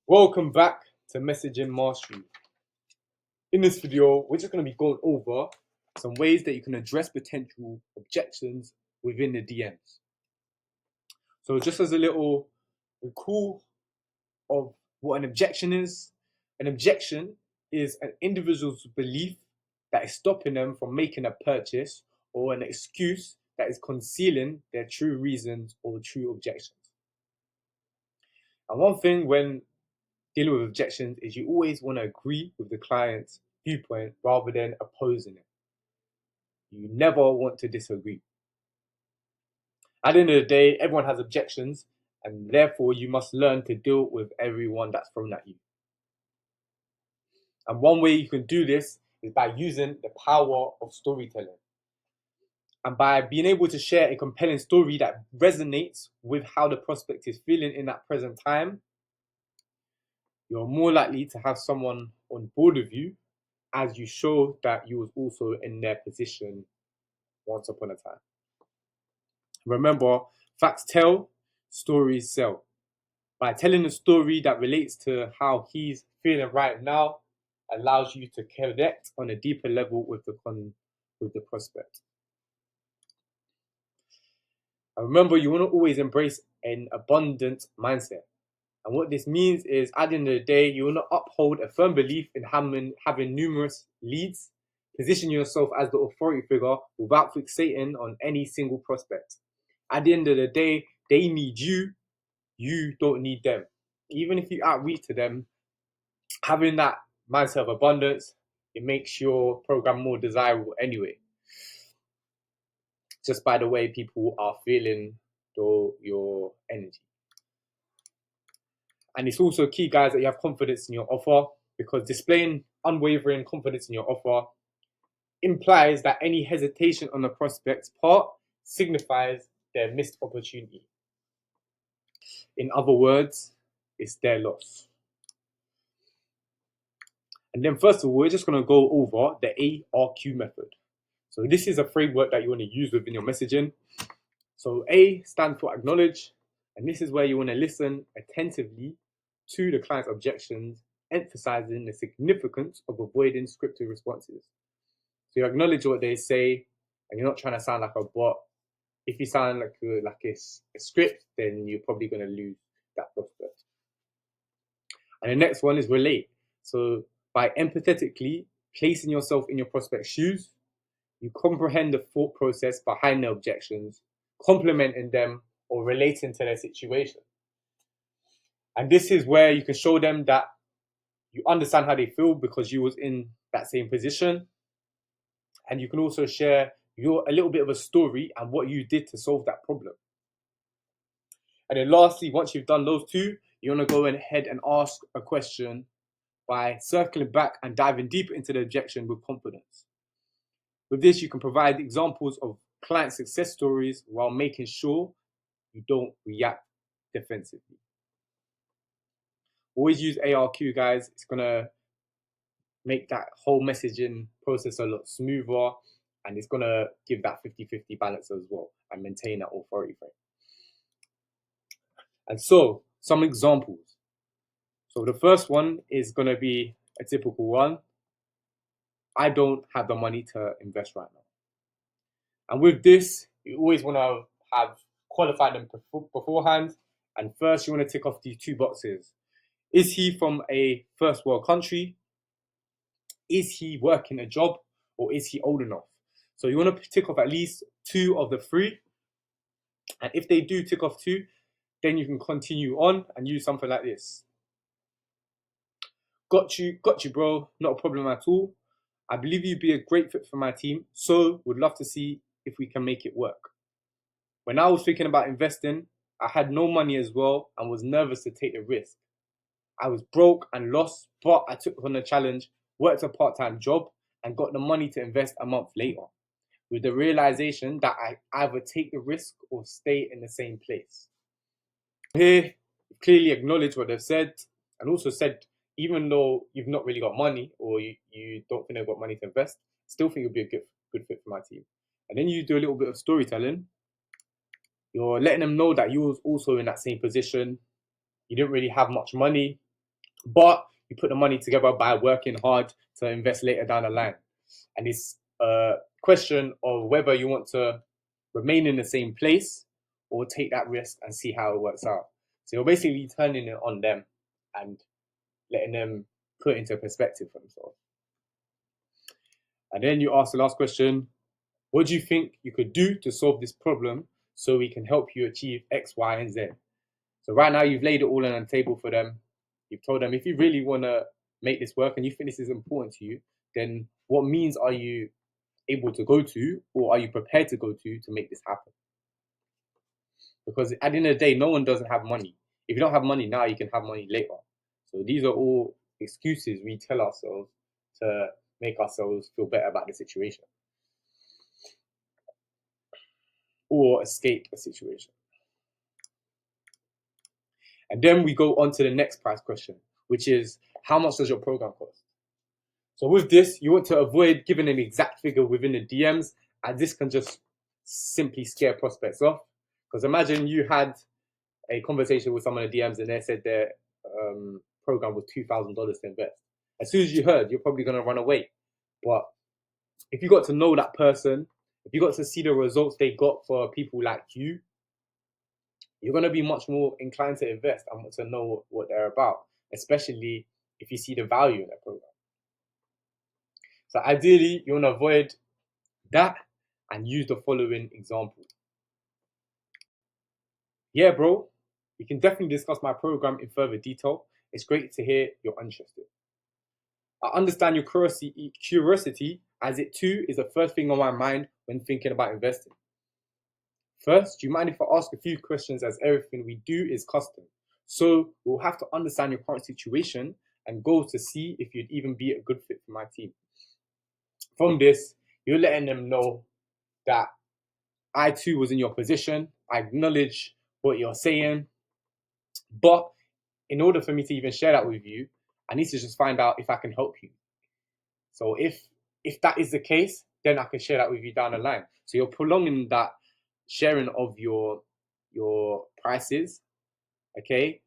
Welcome back to Messaging Mastery. In this video, we're just going to be going over some ways that you can address potential objections within the DMs. So just as a little recall of what an objection is an individual's belief that is stopping them from making a purchase, or an excuse that is concealing their true reasons or true objections. And one thing when dealing with objections is you always want to agree with the client's viewpoint rather than opposing it. You never want to disagree. At the end of the day, everyone has objections, and therefore you must learn to deal with everyone that's thrown at you. And one way you can do this is by using the power of storytelling. And by being able to share a compelling story that resonates with how the prospect is feeling in that present time, you're more likely to have someone on board with you, as you show that you was also in their position once upon a time. Remember, facts tell, stories sell. By telling a story that relates to how he's feeling right now, allows you to connect on a deeper level with the prospect. And remember, you want to always embrace an abundant mindset. And what this means is, at the end of the day, you want to uphold a firm belief in having numerous leads, position yourself as the authority figure without fixating on any single prospect. At the end of the day, they need you, you don't need them. Even if you outreach to them, having that mindset of abundance, it makes your program more desirable anyway. Just by the way people are feeling your energy. And it's also key, guys, that you have confidence in your offer, because displaying unwavering confidence in your offer implies that any hesitation on the prospect's part signifies their missed opportunity. In other words, it's their loss. And then first of all, we're just going to go over the ARQ method. So this is a framework that you want to use within your messaging. So A stands for acknowledge, and this is where you want to listen attentively to the client's objections, emphasizing the significance of avoiding scripted responses. So you acknowledge what they say, and you're not trying to sound like a bot. If you sound like a script, then you're probably going to lose that prospect. And the next one is relate. So by empathetically placing yourself in your prospect's shoes, you comprehend the thought process behind their objections, complementing them or relating to their situation. And this is where you can show them that you understand how they feel because you was in that same position. And you can also share a little bit of a story and what you did to solve that problem. And then lastly, once you've done those two, you want to go ahead and ask a question by circling back and diving deeper into the objection with confidence. With this, you can provide examples of client success stories while making sure you don't react defensively. Always use ARQ, guys. It's going to make that whole messaging process a lot smoother, and it's going to give that 50-50 balance as well and maintain that authority frame. And so, some examples. So the first one is going to be a typical one. I don't have the money to invest right now. And with this, you always want to have qualified them beforehand. And first, you want to tick off these two boxes. Is he from a first world country? Is he working a job? Or is he old enough? So you want to tick off at least two of the three. And if they do tick off two, then you can continue on and use something like this. Got you, bro. Not a problem at all. I believe you'd be a great fit for my team, so would love to see if we can make it work. When I was thinking about investing, I had no money as well and was nervous to take the risk. I was broke and lost, but I took on the challenge, worked a part-time job, and got the money to invest a month later, with the realization that I either take the risk or stay in the same place. Here, clearly acknowledge what they've said, and also said, even though you've not really got money or you don't think they've got money to invest, still think you'll be a good fit for my team. And then you do a little bit of storytelling. You're letting them know that you was also in that same position. You didn't really have much money, but you put the money together by working hard to invest later down the line. And it's a question of whether you want to remain in the same place or take that risk and see how it works out. So you're basically turning it on them and letting them put into perspective for themselves. And then you ask the last question: what do you think you could do to solve this problem so we can help you achieve X, Y, and Z? So right now you've laid it all on the table for them. You've told them if you really want to make this work and you think this is important to you, then what means are you able to go to, or are you prepared to go to make this happen? Because at the end of the day, no one doesn't have money. If you don't have money now, you can have money later. So these are all excuses we tell ourselves to make ourselves feel better about the situation or escape a situation. And then we go on to the next price question, which is how much does your program cost? So with this, you want to avoid giving an exact figure within the DMs, and this can just simply scare prospects off. Because imagine you had a conversation with someone in the DMs and they said their program was $2,000 to invest. As soon as you heard, you're probably going to run away. But if you got to know that person, if you got to see the results they got for people like you, you're going to be much more inclined to invest and want to know what they're about, especially if you see the value in their program. So ideally, you want to avoid that and use the following example. Yeah, bro, we can definitely discuss my program in further detail. It's great to hear you're interested. I understand your curiosity, as it too is the first thing on my mind when thinking about investing. First, do you mind if I ask a few questions, as everything we do is custom? So we'll have to understand your current situation and go to see if you'd even be a good fit for my team. From this, you're letting them know that I too was in your position. I acknowledge what you're saying, but in order for me to even share that with you, I need to just find out if I can help you. So if that is the case, then I can share that with you down the line. So you're prolonging that sharing of your prices, okay?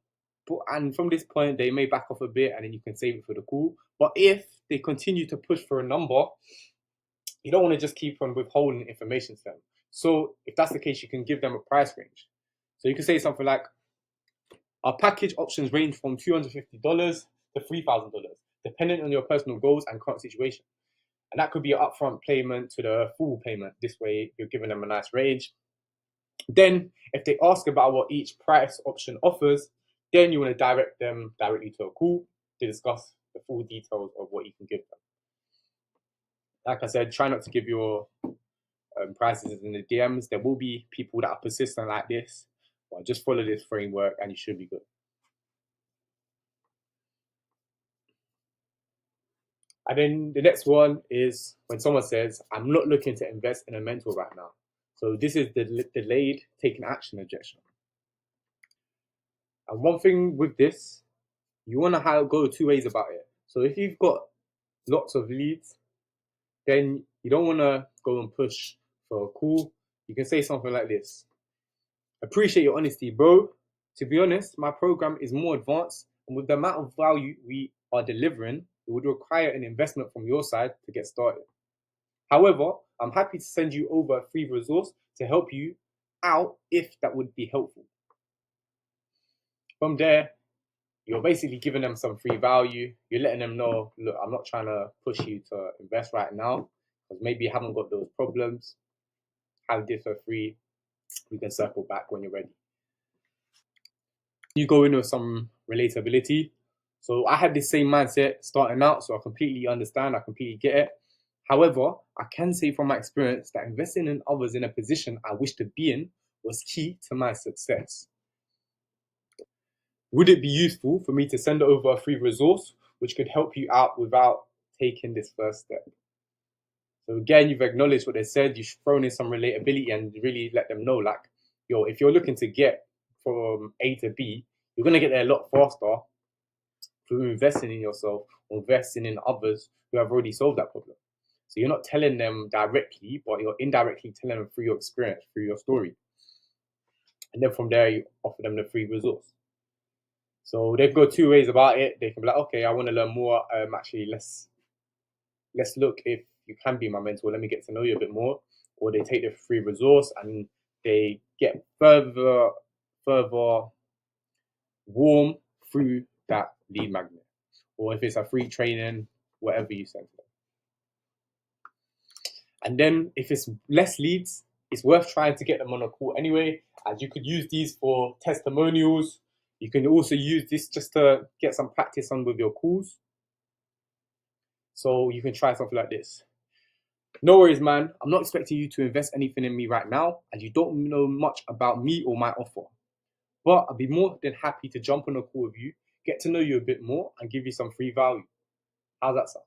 And from this point, they may back off a bit, and then you can save it for the call. But if they continue to push for a number, you don't want to just keep on withholding information to them. So if that's the case, you can give them a price range. So you can say something like, our package options range from $250 to $3,000, depending on your personal goals and current situation. And that could be an upfront payment to the full payment. This way, you're giving them a nice range. Then, if they ask about what each price option offers, then you want to direct them directly to a call to discuss the full details of what you can give them. Like I said, try not to give your prices in the DMs. There will be people that are persistent like this, but just follow this framework and you should be good. And then the next one is when someone says, I'm not looking to invest in a mentor right now. So this is the delayed taking action objection. And one thing with this, you want to go two ways about it. So if you've got lots of leads, then you don't want to go and push for a call. You can say something like this: appreciate your honesty, bro. To be honest, my program is more advanced, and with the amount of value we are delivering, it would require an investment from your side to get started. However, I'm happy to send you over a free resource to help you out if that would be helpful. From there, you're basically giving them some free value. You're letting them know, look, I'm not trying to push you to invest right now because maybe you haven't got those problems. Have this for free. We can circle back when you're ready. You go in with some relatability. So I had this same mindset starting out, so I completely understand, I completely get it. However, I can say from my experience that investing in others in a position I wish to be in was key to my success. Would it be useful for me to send over a free resource which could help you out without taking this first step? So again, you've acknowledged what they said, you've thrown in some relatability and really let them know, like, yo, if you're looking to get from A to B, you're going to get there a lot faster through investing in yourself or investing in others who have already solved that problem. So you're not telling them directly, but you're indirectly telling them through your experience, through your story. And then from there, you offer them the free resource. So they can go two ways about it. They can be like, okay, I want to learn more. Actually, let's look if you can be my mentor. Let me get to know you a bit more. Or they take the free resource and they get further warm through that lead magnet. Or if it's a free training, whatever you send to them. And then if it's less leads, it's worth trying to get them on a call anyway, as you could use these for testimonials. You can also use this just to get some practice on with your calls. So you can try something like this. No worries, man. I'm not expecting you to invest anything in me right now, as you don't know much about me or my offer. But I'd be more than happy to jump on a call with you, get to know you a bit more, and give you some free value. How's that sound?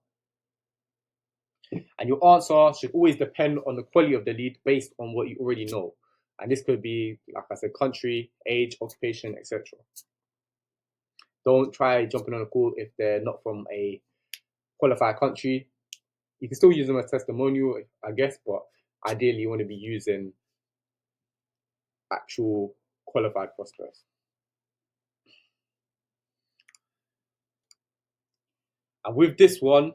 And your answer should always depend on the quality of the lead based on what you already know. And this could be, like I said, country, age, occupation, etc. Don't try jumping on a call if they're not from a qualified country. You can still use them as testimonial, I guess, but ideally you want to be using actual qualified prospects. And with this one,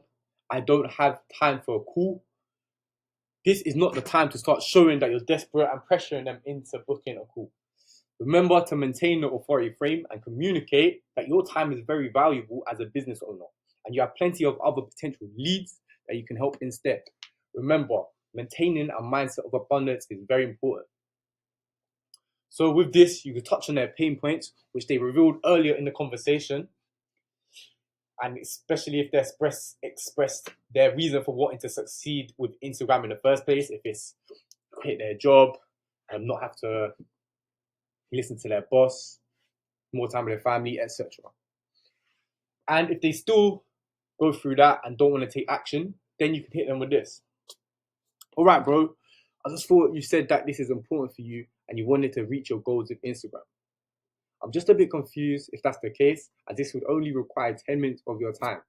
I don't have time for a call. This is not the time to start showing that you're desperate and pressuring them into booking a call. Remember to maintain the authority frame and communicate that your time is very valuable as a business owner and you have plenty of other potential leads that you can help instead. Remember, maintaining a mindset of abundance is very important. So with this, you can touch on their pain points, which they revealed earlier in the conversation, and especially if they expressed their reason for wanting to succeed with Instagram in the first place, if it's quit their job and not have to listen to their boss, more time with their family, etc. And if they still go through that and don't want to take action, then you can hit them with this. All right, bro, I just thought you said that this is important for you and you wanted to reach your goals with Instagram. I'm just a bit confused if that's the case, as this would only require 10 minutes of your time.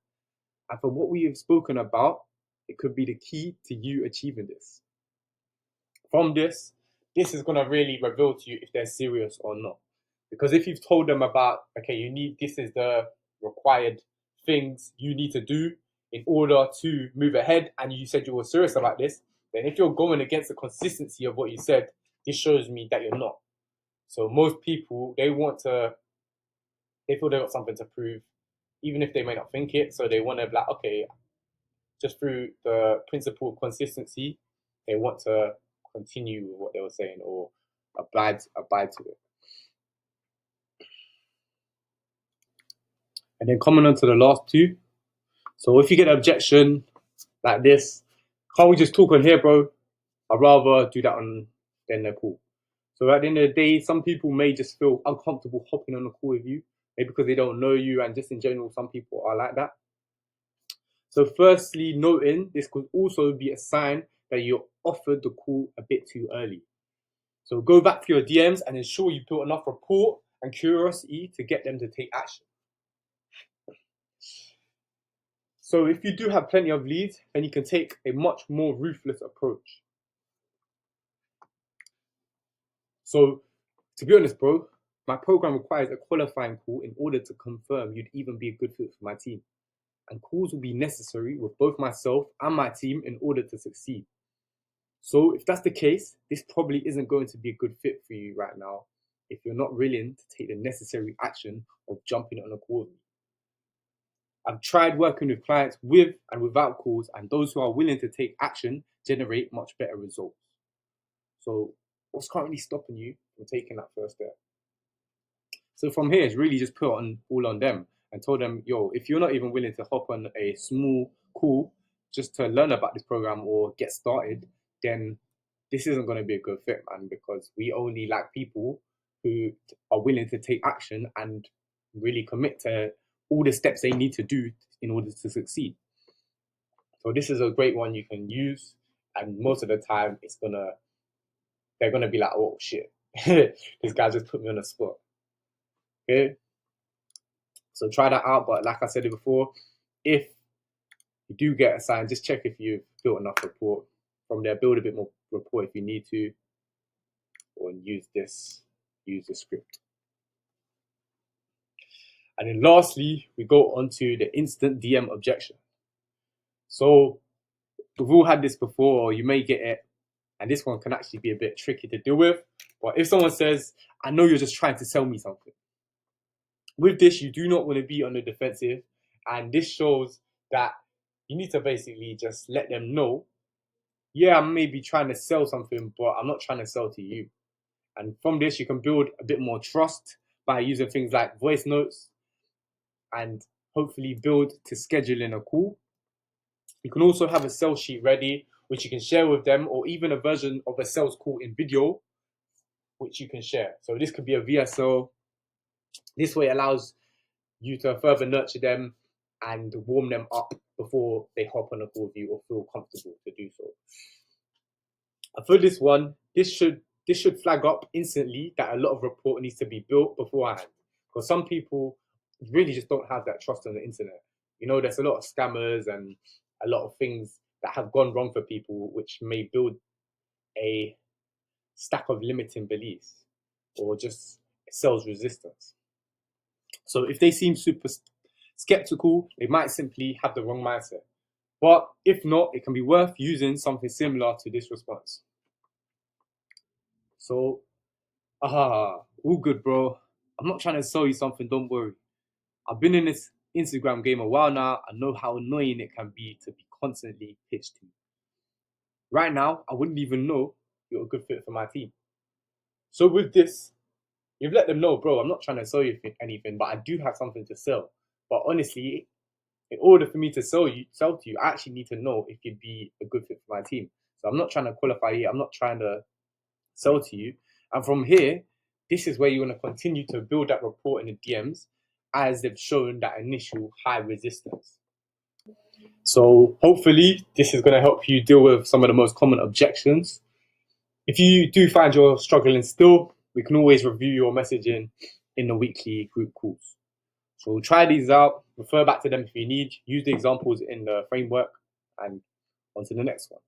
And from what we have spoken about, it could be the key to you achieving this. From this is going to really reveal to you if they're serious or not. Because if you've told them about, okay, this is the required things you need to do in order to move ahead, and you said you were serious about this, then if you're going against the consistency of what you said, this shows me that you're not. So most people, they feel they've got something to prove, even if they may not think it. So they want to be like, okay, just through the principle of consistency, they want to continue with what they were saying or abide to it. And then coming on to the last two. So if you get an objection like this, can't we just talk on here, bro? I'd rather do that on than a call. So at the end of the day, some people may just feel uncomfortable hopping on a call with you, maybe because they don't know you, and just in general, some people are like that. So firstly, noting this could also be a sign that you're offered the call a bit too early. So go back to your DMs and ensure you built enough rapport and curiosity to get them to take action. So if you do have plenty of leads, then you can take a much more ruthless approach. So to be honest, bro, my program requires a qualifying call in order to confirm you'd even be a good fit for my team. And calls will be necessary with both myself and my team in order to succeed. So if that's the case, this probably isn't going to be a good fit for you right now if you're not willing to take the necessary action of jumping on a call with me. I've tried working with clients with and without calls, and those who are willing to take action generate much better results. So what's currently stopping you from taking that first step? So from here, it's really just put on all on them and told them, yo, if you're not even willing to hop on a small call just to learn about this program or get started, then this isn't going to be a good fit, man, because we only like people who are willing to take action and really commit to all the steps they need to do in order to succeed. So this is a great one you can use, and most of the time they're gonna be like, oh shit, this guy just put me on the spot. Okay, so try that out. But like I said it before, if you do get a sign, just check if you've built enough rapport. From there, build a bit more rapport if you need to, or use the script. And then lastly, we go on to the instant DM objection. So we've all had this before, or you may get it, and this one can actually be a bit tricky to deal with. But if someone says, I know you're just trying to sell me something, with this, you do not want to be on the defensive. And this shows that you need to basically just let them know, yeah, I'm maybe trying to sell something, but I'm not trying to sell to you. And from this, you can build a bit more trust by using things like voice notes and hopefully build to scheduling a call. You can also have a sales sheet ready, which you can share with them, or even a version of a sales call in video, which you can share. So this could be a VSO. This way allows you to further nurture them and warm them up before they hop on a call with you or feel comfortable to do so. And for this one, this should flag up instantly that a lot of rapport needs to be built beforehand. Because some people really just don't have that trust on the internet. You know, there's a lot of scammers and a lot of things that have gone wrong for people, which may build a stack of limiting beliefs or just sales resistance. So if they seem super skeptical, they might simply have the wrong mindset. But if not, it can be worth using something similar to this response. So, all good, bro. I'm not trying to sell you something, don't worry. I've been in this Instagram game a while now. I know how annoying it can be to be constantly pitched to. Right now, I wouldn't even know you're a good fit for my team. So with this, you've let them know, bro, I'm not trying to sell you anything, but I do have something to sell. But honestly, in order for me to sell to you, I actually need to know if you'd be a good fit for my team. So I'm not trying to qualify you. I'm not trying to sell to you. And from here, this is where you want to continue to build that rapport in the DMs as they've shown that initial high resistance. So hopefully this is going to help you deal with some of the most common objections. If you do find you're struggling still, we can always review your messaging in the weekly group calls. So try these out, refer back to them if you need, use the examples in the framework, and on to the next one.